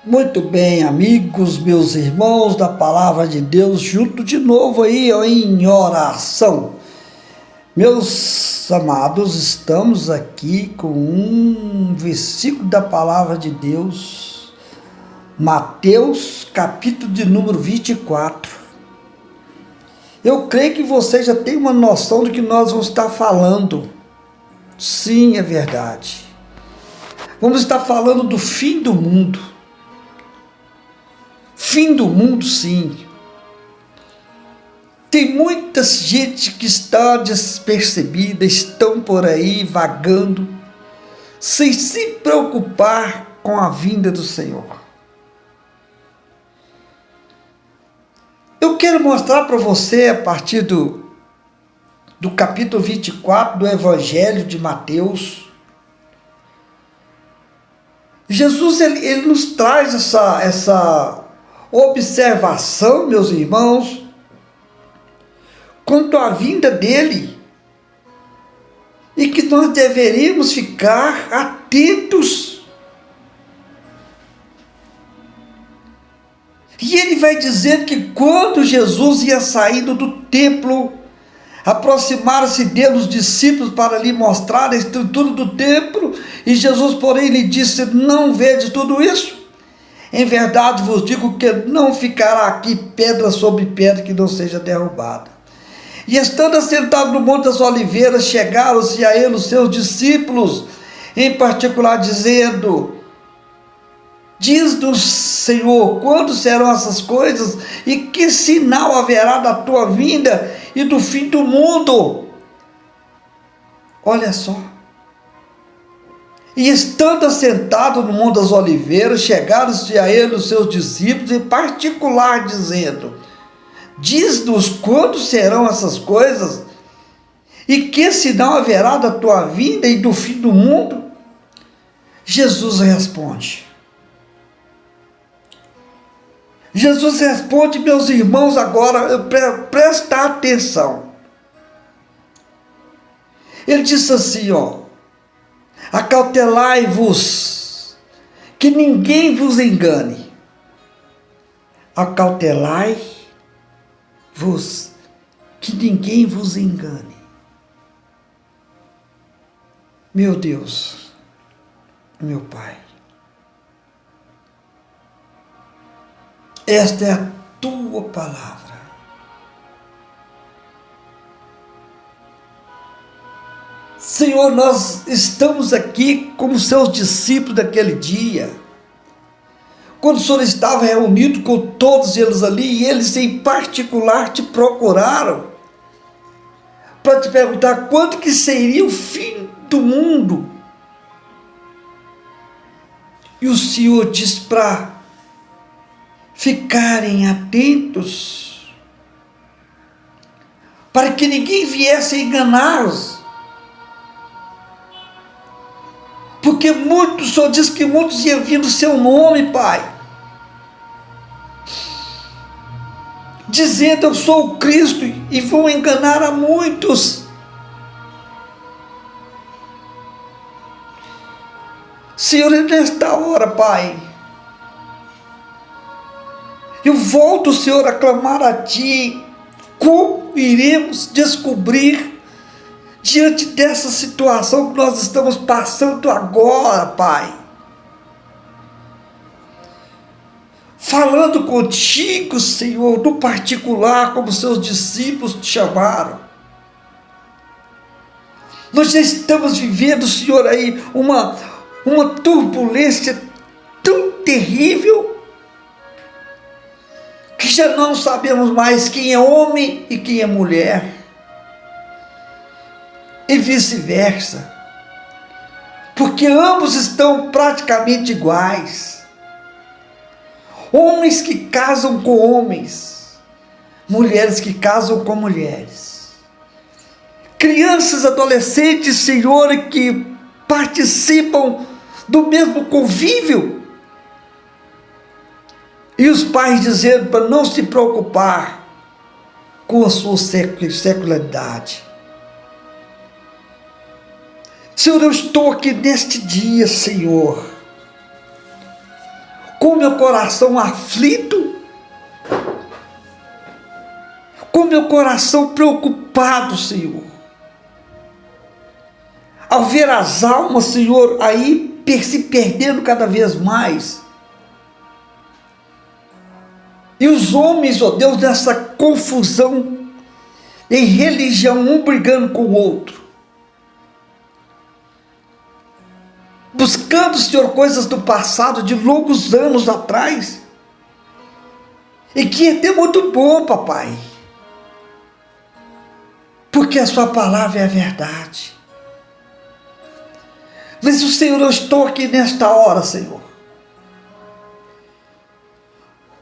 Muito bem, amigos, meus irmãos da Palavra de Deus, junto de novo aí em oração. Meus amados, estamos aqui com um versículo da Palavra de Deus, Mateus, capítulo de número 24. Eu creio que você já tem uma noção do que nós vamos estar falando. Sim, é verdade. Vamos estar falando do fim do mundo. Fim do mundo, sim. Tem muita gente que está despercebida, estão por aí vagando, sem se preocupar com a vinda do Senhor. Eu quero mostrar para você, a partir do capítulo 24 do Evangelho de Mateus, Jesus ele nos traz essa observação, meus irmãos, quanto à vinda dele, e que nós deveríamos ficar atentos. E ele vai dizer que quando Jesus ia saindo do templo, aproximaram-se dele os discípulos para lhe mostrar a estrutura do templo, e Jesus, porém, lhe disse: não vede tudo isso? Em verdade vos digo que não ficará aqui pedra sobre pedra que não seja derrubada. E estando assentado no Monte das Oliveiras, chegaram-se a ele os seus discípulos, em particular dizendo: diz-nos, Senhor, quando serão essas coisas, e que sinal haverá da tua vinda e do fim do mundo? Olha só. E estando assentado no Monte das Oliveiras, chegaram-se a ele os seus discípulos, em particular dizendo: diz-nos quando serão essas coisas, e que sinal haverá da tua vinda e do fim do mundo? Jesus responde, meus irmãos, agora presta atenção. Ele disse assim, acautelai-vos, que ninguém vos engane. Acautelai-vos, que ninguém vos engane. Meu Deus, meu Pai, esta é a tua palavra. Senhor, nós estamos aqui como seus discípulos daquele dia, quando o Senhor estava reunido com todos eles ali, e eles em particular te procuraram, para te perguntar quando que seria o fim do mundo. E o Senhor diz para ficarem atentos, para que ninguém viesse a enganá-los. Porque o Senhor diz que muitos iam vir no seu nome, Pai, dizendo: eu sou o Cristo, e vão enganar a muitos. Senhor, nesta hora, Pai, eu volto, Senhor, a clamar a Ti. Como iremos descobrir diante dessa situação que nós estamos passando agora, Pai? Falando contigo, Senhor, no particular, como seus discípulos te chamaram. Nós já estamos vivendo, Senhor, aí uma turbulência tão terrível, que já não sabemos mais quem é homem e quem é mulher, e vice-versa, porque ambos estão praticamente iguais. Homens que casam com homens, mulheres que casam com mulheres, crianças, adolescentes, Senhor, que participam do mesmo convívio, e os pais dizendo para não se preocupar com a sua secularidade. Senhor, eu estou aqui neste dia, Senhor, com o meu meu coração aflito, com meu coração preocupado, Senhor, ao ver as almas, Senhor, aí se perdendo cada vez mais, e os homens, ó Deus, nessa confusão, em religião, um brigando com o outro, buscando, Senhor, coisas do passado, de longos anos atrás, e que é até muito bom, papai, porque a sua palavra é a verdade. Mas o Senhor, eu estou aqui nesta hora, Senhor,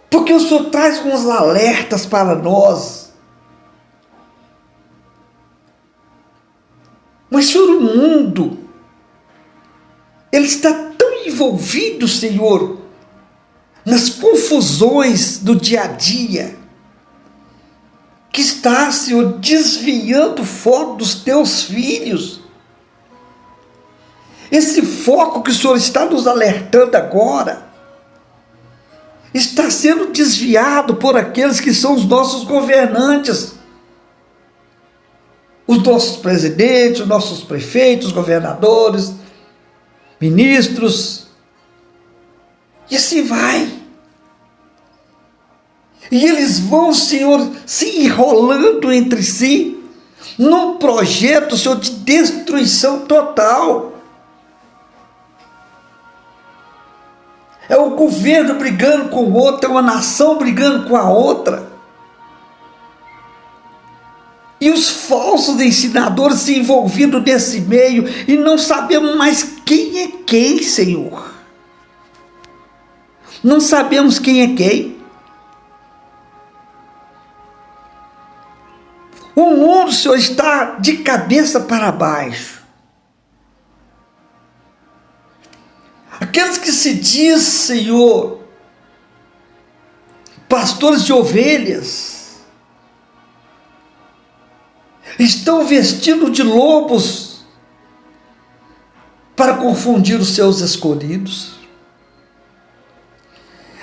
porque o Senhor traz uns alertas para nós. Mas, Senhor, o mundo, ele está tão envolvido, Senhor, nas confusões do dia a dia, que está, Senhor, desviando o foco dos teus filhos. Esse foco que o Senhor está nos alertando agora, está sendo desviado por aqueles que são os nossos governantes, os nossos presidentes, os nossos prefeitos, governadores, ministros, e assim vai. E eles vão, Senhor, se enrolando entre si, num projeto, Senhor, de destruição total. É o governo brigando com o outro, é uma nação brigando com a outra. E os falsos ensinadores se envolvidos nesse meio, e não sabemos mais quem é quem, Senhor. Não sabemos quem é quem. O mundo, Senhor, está de cabeça para baixo. Aqueles que se diz, Senhor, pastores de ovelhas, estão vestidos de lobos para confundir os seus escolhidos.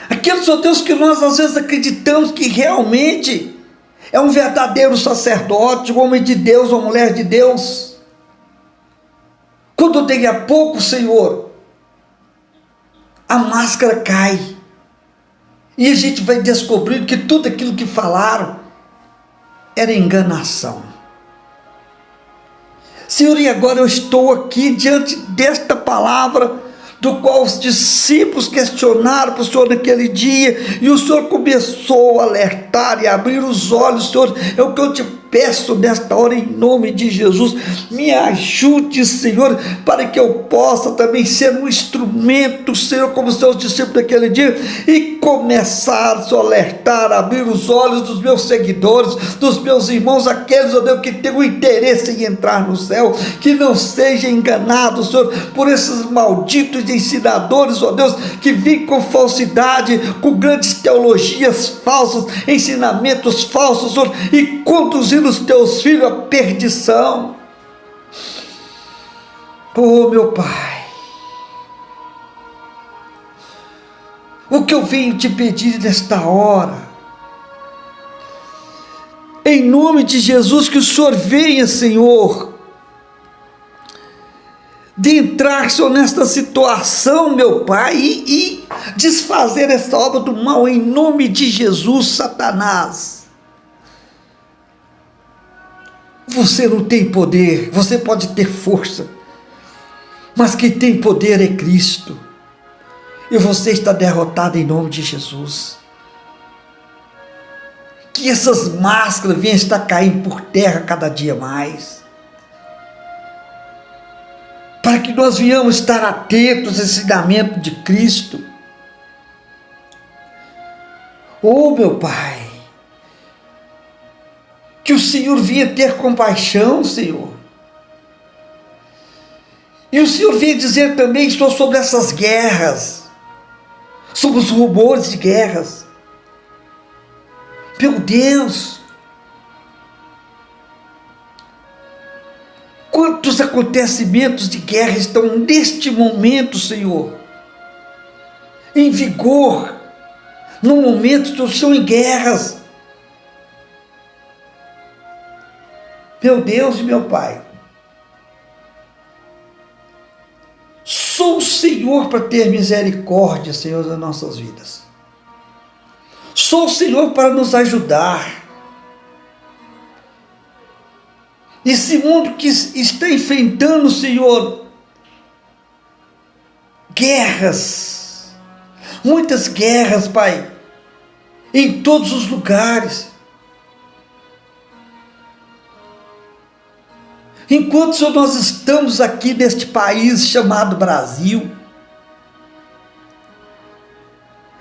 Aqueles, ó Deus, que nós às vezes acreditamos que realmente é um verdadeiro sacerdote, um homem de Deus, uma mulher de Deus, quando daqui a pouco, Senhor, a máscara cai, e a gente vai descobrir que tudo aquilo que falaram era enganação. Senhor, e agora eu estou aqui diante desta palavra, do qual os discípulos questionaram para o Senhor naquele dia, e o Senhor começou a alertar e a abrir os olhos. Senhor, é o que eu te peço nesta hora, em nome de Jesus. Me ajude, Senhor, para que eu possa também ser um instrumento, Senhor, como os seus discípulos naquele dia, e começar a alertar, a abrir os olhos dos meus seguidores, dos meus irmãos, aqueles, ó Deus, que têm o interesse em entrar no céu, que não sejam enganados, Senhor, por esses malditos ensinadores, ó Deus, que vêm com falsidade, com grandes teologias falsas, ensinamentos falsos, Senhor, e conduzindo os teus filhos à perdição. Oh, meu Pai, o que eu venho te pedir nesta hora, em nome de Jesus, que o Senhor venha, Senhor, de entrar, Senhor, nesta situação, meu Pai, e desfazer essa obra do mal, em nome de Jesus. Satanás, você não tem poder, você pode ter força, mas quem tem poder é Cristo, e você está derrotado em nome de Jesus. Que essas máscaras venham estar caindo por terra cada dia mais, para que nós venhamos estar atentos ao ensinamento de Cristo. Oh, meu Pai, que o Senhor venha ter compaixão, Senhor, e o Senhor venha dizer também, Senhor, sobre essas guerras, sobre os rumores de guerras. Meu Deus, quantos acontecimentos de guerra estão neste momento, Senhor, em vigor No momento que estão em guerras. Meu Deus e meu Pai, sou o Senhor para ter misericórdia, Senhor, das nossas vidas. Sou o Senhor para nos ajudar. Esse mundo que está enfrentando, Senhor, guerras, muitas guerras, Pai, em todos os lugares. Enquanto, Senhor, nós estamos aqui neste país chamado Brasil,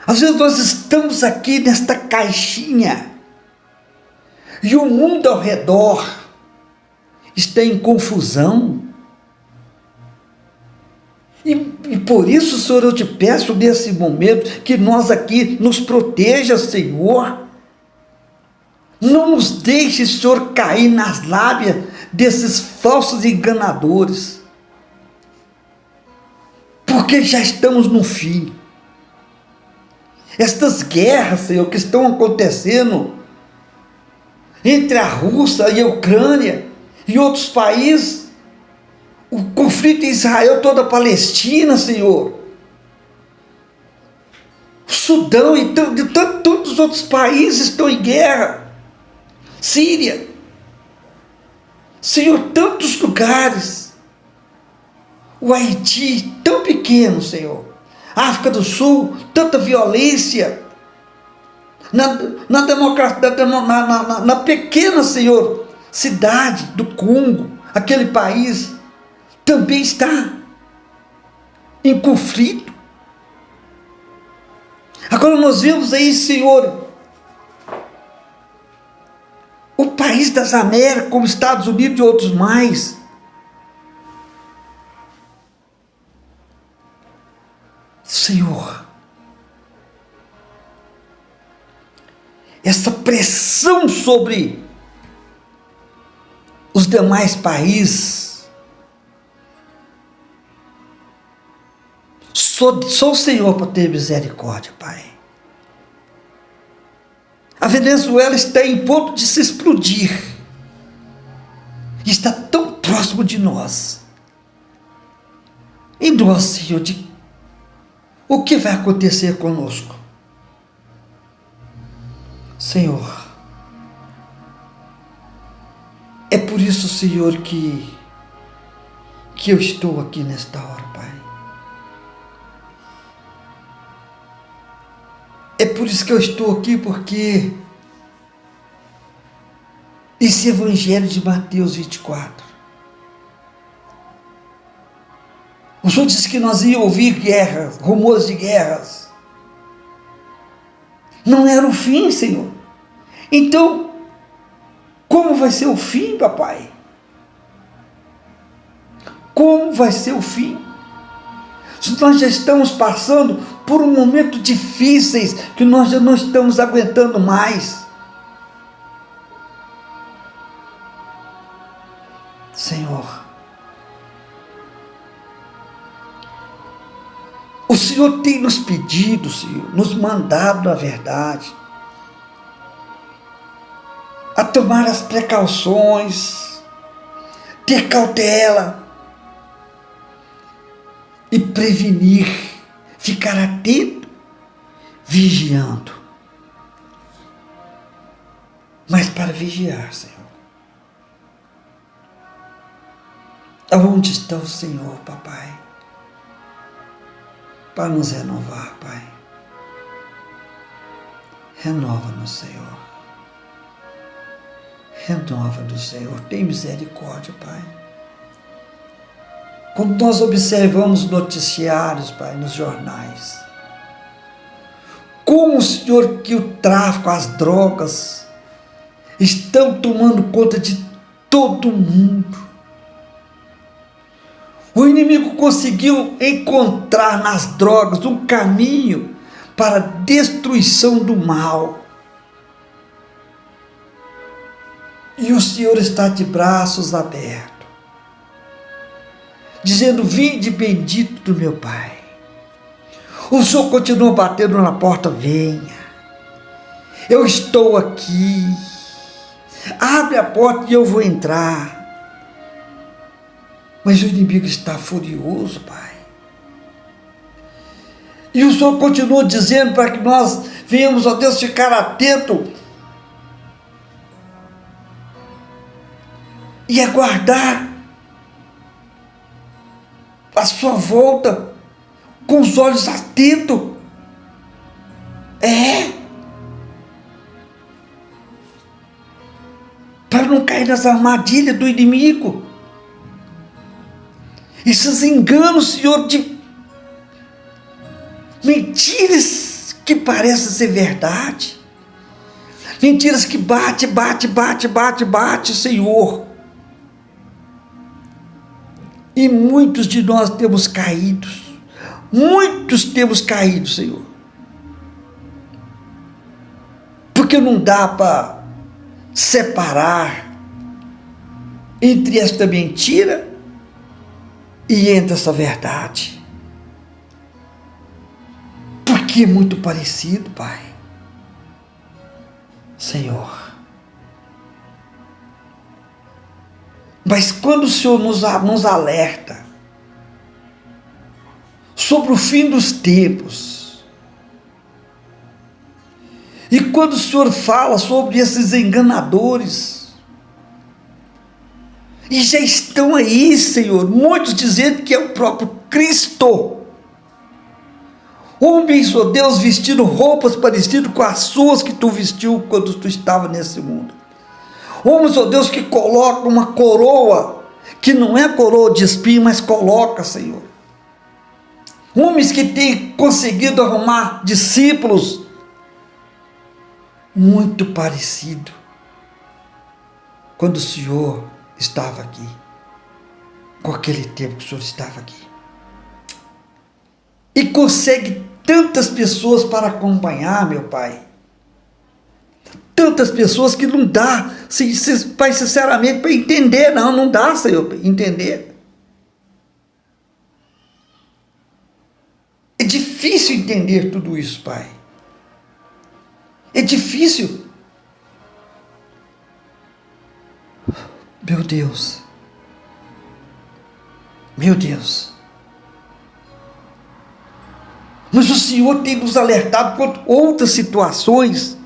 às vezes nós estamos aqui nesta caixinha, e o mundo ao redor está em confusão. E por isso, Senhor, eu te peço nesse momento que nós aqui nos proteja, Senhor. Não nos deixe, Senhor, cair nas lábias desses falsos enganadores, porque já estamos no fim. Estas guerras, Senhor, que estão acontecendo entre a Rússia e a Ucrânia e outros países, o conflito em Israel, toda a Palestina, Senhor, o Sudão e tantos outros países estão em guerra, Síria, Senhor, tantos lugares, o Haiti, tão pequeno, Senhor, África do Sul, tanta violência, na pequena, Senhor, cidade do Congo, aquele país, também está em conflito. Agora nós vemos aí, Senhor, o país das Américas, como Estados Unidos e outros mais, Senhor, essa pressão sobre os demais países, sou o Senhor para ter misericórdia, Pai. A Venezuela está em ponto de se explodir, está tão próximo de nós. E nós, Senhor, o que vai acontecer conosco? Senhor, é por isso, Senhor, que eu estou aqui nesta hora, Pai. É por isso que eu estou aqui, porque esse Evangelho de Mateus 24, o Senhor disse que nós íamos ouvir guerras, rumores de guerras. Não era o fim, Senhor. Então, como vai ser o fim, papai? Como vai ser o fim? Se nós já estamos passando por um momento difíceis, que nós já não estamos aguentando mais. Senhor, o Senhor tem nos pedido, Senhor, nos mandado, na verdade, a tomar as precauções, ter cautela e prevenir, ficar atento, vigiando. Mas para vigiar, Senhor, aonde está o Senhor, papai? Para nos renovar, Pai. Renova-nos, Senhor. Renova-nos, Senhor. Tem misericórdia, Pai. Quando nós observamos noticiários, Pai, nos jornais, como, Senhor, que o tráfico, as drogas, estão tomando conta de todo mundo. O inimigo conseguiu encontrar nas drogas um caminho para a destruição do mal. E o Senhor está de braços abertos, dizendo: vinde bendito do meu Pai. O Senhor continua batendo na porta: venha. Eu estou aqui. Abre a porta e eu vou entrar. Mas o inimigo está furioso, Pai. E o Senhor continua dizendo para que nós venhamos, ó Deus, ficar atento e aguardar a sua volta com os olhos atentos. Para não cair nas armadilhas do inimigo. Esses enganos, Senhor, de mentiras que parecem ser verdade. Mentiras que bate, Senhor. E muitos de nós temos caído. Muitos temos caído, Senhor. Porque não dá para separar entre esta mentira e entre essa verdade. Porque é muito parecido, Pai. Senhor. Mas quando o Senhor nos alerta sobre o fim dos tempos, e quando o Senhor fala sobre esses enganadores, e já estão aí, Senhor, muitos dizendo que é o próprio Cristo, homens, ó Deus, vestindo roupas parecidas com as suas que tu vestiu quando tu estava nesse mundo, homens, ó Deus, que colocam uma coroa, que não é coroa de espinho, mas coloca, Senhor, homens que têm conseguido arrumar discípulos, muito parecido quando o Senhor estava aqui, com aquele tempo que o Senhor estava aqui, e consegue tantas pessoas para acompanhar, meu Pai, tantas pessoas que não dá, Pai, sinceramente, para entender, não dá, Senhor, entender. É difícil entender tudo isso, Pai. É difícil. Meu Deus. Meu Deus. Mas o Senhor tem nos alertado contra outras situações.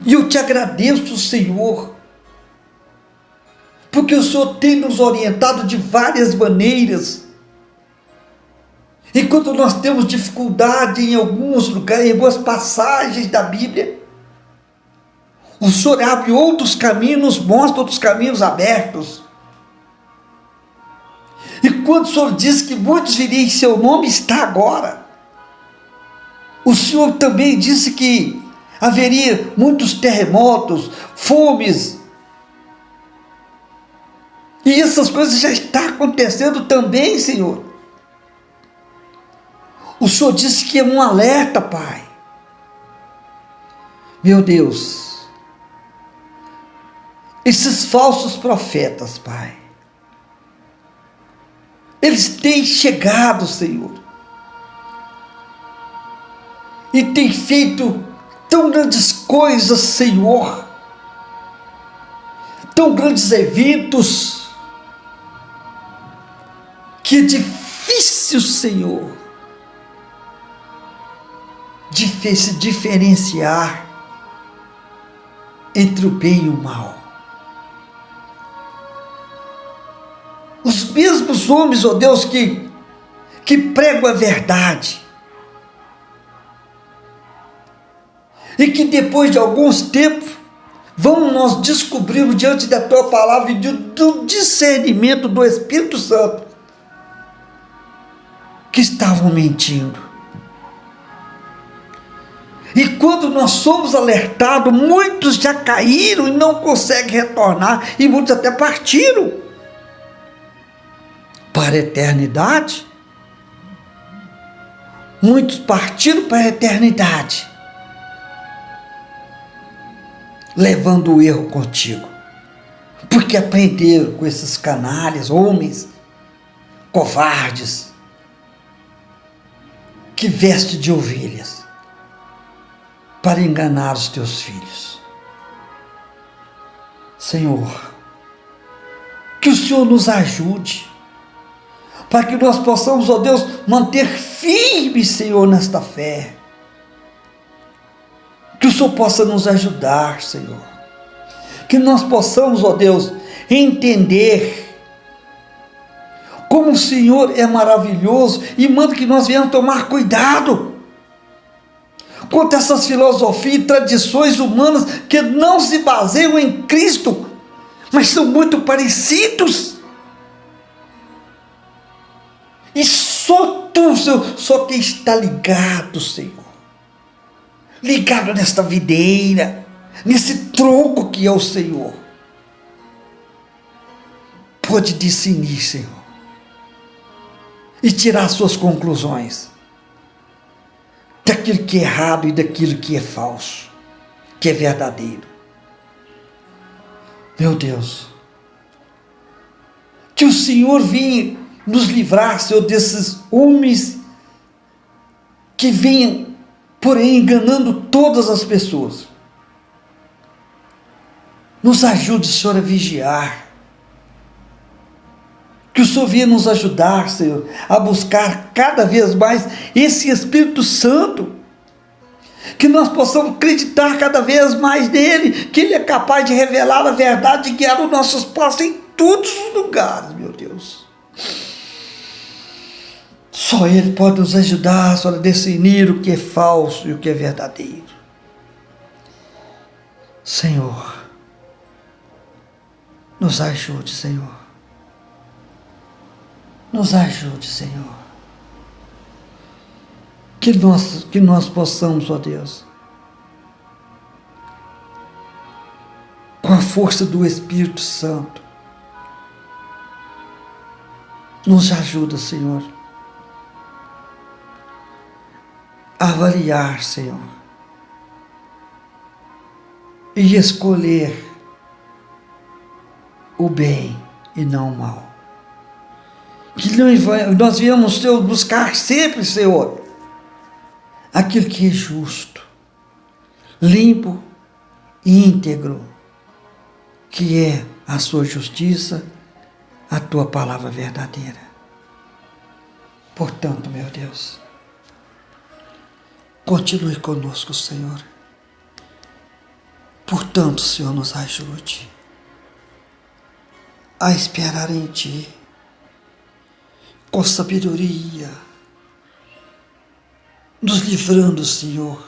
E eu te agradeço, Senhor. Porque o Senhor tem nos orientado de várias maneiras. E quando nós temos dificuldade em alguns lugares, em algumas passagens da Bíblia, o Senhor abre outros caminhos, mostra outros caminhos abertos. E quando o Senhor diz que muitos viriam em seu nome, está agora. O Senhor também disse que haveria muitos terremotos, fomes. E essas coisas já estão acontecendo também, Senhor. O Senhor disse que é um alerta, Pai. Meu Deus. Esses falsos profetas, Pai. Eles têm chegado, Senhor. E têm feito tão grandes coisas, Senhor. Tão grandes eventos. Que é difícil, Senhor, de se diferenciar entre o bem e o mal. Os mesmos homens, ó Deus, que pregam a verdade, e que depois de alguns tempos, vamos nós descobrir diante da Tua Palavra e do discernimento do Espírito Santo, que estavam mentindo. E quando nós somos alertados, muitos já caíram e não conseguem retornar, e muitos até partiram para a eternidade. Muitos partiram para a eternidade, levando o erro contigo, porque aprenderam com esses canalhas, homens covardes, que vestem de ovelhas. para enganar os teus filhos. Senhor, que o Senhor nos ajude, para que nós possamos, ó Deus, manter firme, Senhor, nesta fé. Que o Senhor possa nos ajudar, Senhor. Que nós possamos, ó Deus, entender como o Senhor é maravilhoso e manda que nós venhamos tomar cuidado contra essas filosofias e tradições humanas que não se baseiam em Cristo, mas são muito parecidos. E só tu, Senhor, só quem está ligado, Senhor, ligado nesta videira, nesse tronco que é o Senhor, pode discernir, Senhor, e tirar suas conclusões daquilo que é errado e daquilo que é falso, que é verdadeiro. Meu Deus, que o Senhor venha nos livrar, Senhor, desses homens que venham por aí enganando todas as pessoas. Nos ajude, Senhor, a vigiar. Que o Senhor venha nos ajudar, Senhor, a buscar cada vez mais esse Espírito Santo. Que nós possamos acreditar cada vez mais nele, que ele é capaz de revelar a verdade e guiar os nossos passos em todos os lugares, meu Deus. Só ele pode nos ajudar, Senhor, a discernir o que é falso e o que é verdadeiro. Senhor, nos ajude, Senhor. Nos ajude, Senhor. Que nós possamos, ó Deus, com a força do Espírito Santo, nos ajuda, Senhor, a avaliar, Senhor, e escolher o bem e não o mal. Que nós viemos, Senhor, buscar sempre, Senhor, aquilo que é justo, limpo e íntegro, que é a sua justiça, a tua palavra verdadeira. Portanto, meu Deus, continue conosco, Senhor. Portanto, Senhor, nos ajude a esperar em Ti, com sabedoria, nos livrando, Senhor,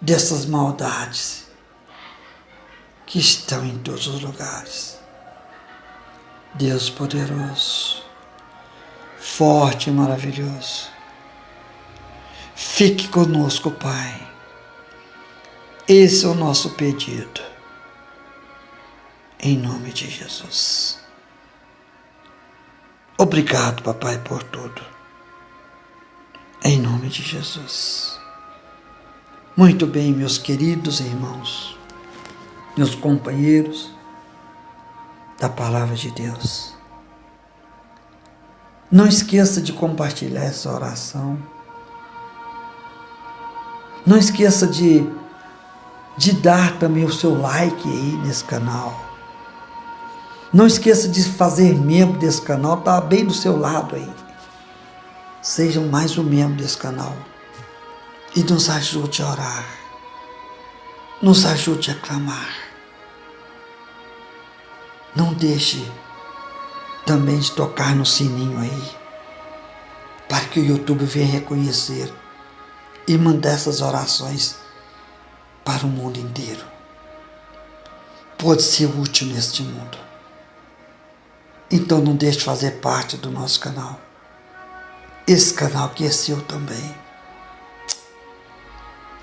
dessas maldades que estão em todos os lugares. Deus poderoso, forte e maravilhoso, fique conosco, Pai. Esse é o nosso pedido, em nome de Jesus. Obrigado, Papai, por tudo. Em nome de Jesus. Muito bem, meus queridos irmãos, meus companheiros da Palavra de Deus. Não esqueça de compartilhar essa oração. Não esqueça de dar também o seu like aí nesse canal. Não esqueça de fazer membro desse canal, está bem do seu lado aí. Sejam mais um membro desse canal. E nos ajude a orar. Nos ajude a clamar. Não deixe também de tocar no sininho aí, para que o YouTube venha reconhecer e mandar essas orações para o mundo inteiro. Pode ser útil neste mundo. Então não deixe de fazer parte do nosso canal. Esse canal que é seu também.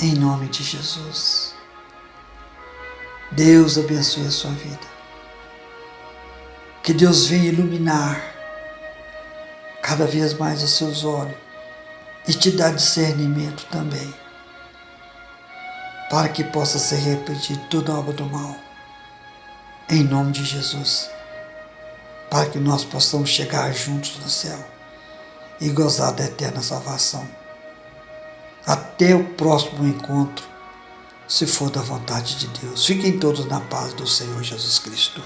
Em nome de Jesus. Deus abençoe a sua vida. Que Deus venha iluminar cada vez mais os seus olhos e te dar discernimento também, para que possa ser repreendido toda obra do mal. Em nome de Jesus. Para que nós possamos chegar juntos no céu e gozar da eterna salvação. Até o próximo encontro, se for da vontade de Deus. Fiquem todos na paz do Senhor Jesus Cristo.